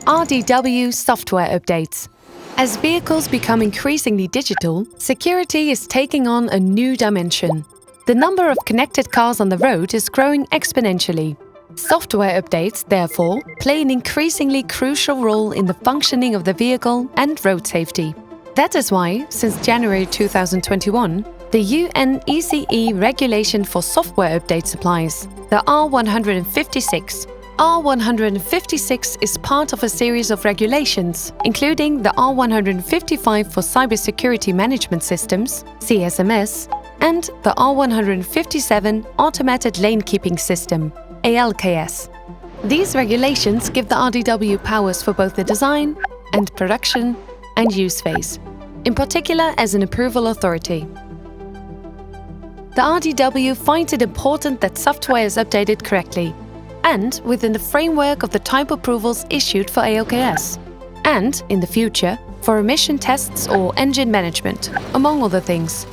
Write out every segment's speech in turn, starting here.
RDW software updates. As vehicles become increasingly digital, security is taking on a new dimension. The number of connected cars on the road is growing exponentially. Software updates, therefore, play an increasingly crucial role in the functioning of the vehicle and road safety. That is why, since January 2021, the UN ECE regulation for software updates applies, the R156. R156 is part of a series of regulations, including the R155 for Cybersecurity Management Systems, CSMS, and the R157 Automated Lane Keeping System, ALKS. These regulations give the RDW powers for both the design and production and use phase, in particular as an approval authority. The RDW finds it important that software is updated correctly and within the framework of the type approvals issued for ALKS, and, in the future, for emission tests or engine management, among other things.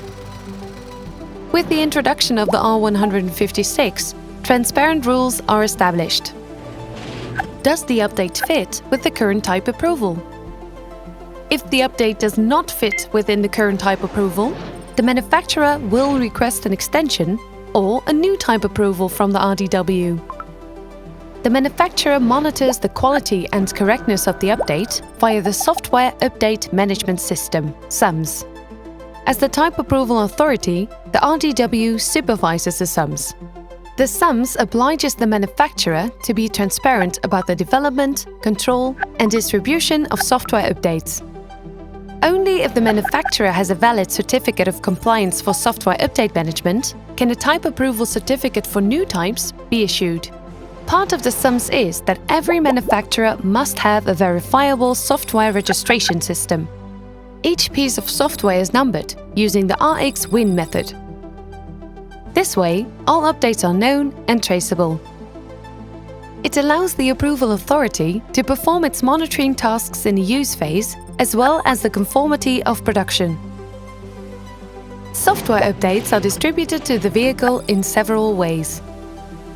With the introduction of the R156, transparent rules are established. Does the update fit with the current type approval? If the update does not fit within the current type approval, the manufacturer will request an extension or a new type approval from the RDW. The manufacturer monitors the quality and correctness of the update via the Software Update Management System, SUMS. As the type approval authority, the RDW supervises the SUMS. The SUMS obliges the manufacturer to be transparent about the development, control, and distribution of software updates. Only if the manufacturer has a valid certificate of compliance for software update management can a type approval certificate for new types be issued. Part of the SUMS is that every manufacturer must have a verifiable software registration system. Each piece of software is numbered using the RX-Win method. This way, all updates are known and traceable. It allows the approval authority to perform its monitoring tasks in the use phase as well as the conformity of production. Software updates are distributed to the vehicle in several ways.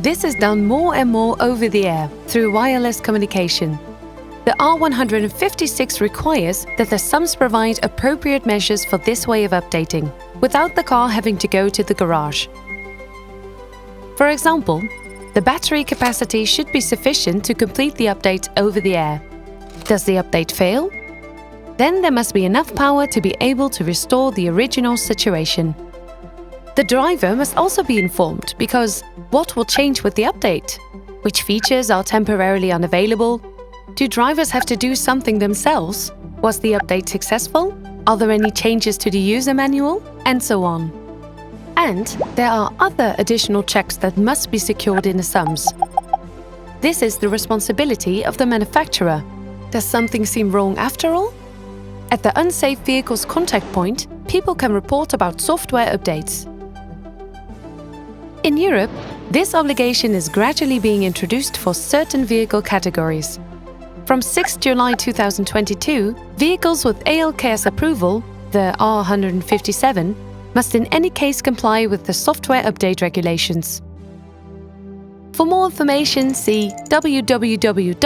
This is done more and more over the air, through wireless communication. The R156 requires that the SUMS provide appropriate measures for this way of updating, without the car having to go to the garage. For example, the battery capacity should be sufficient to complete the update over the air. Does the update fail? Then there must be enough power to be able to restore the original situation. The driver must also be informed because what will change with the update? Which features are temporarily unavailable? Do drivers have to do something themselves? Was the update successful? Are there any changes to the user manual? And so on. And there are other additional checks that must be secured in the SUMS. This is the responsibility of the manufacturer. Does something seem wrong after all? At the Unsafe Vehicles Contact Point, people can report about software updates. In Europe, this obligation is gradually being introduced for certain vehicle categories. From 6 July 2022, vehicles with ALKS approval, the R157, must in any case comply with the software update regulations. For more information, see www.rdw.nl.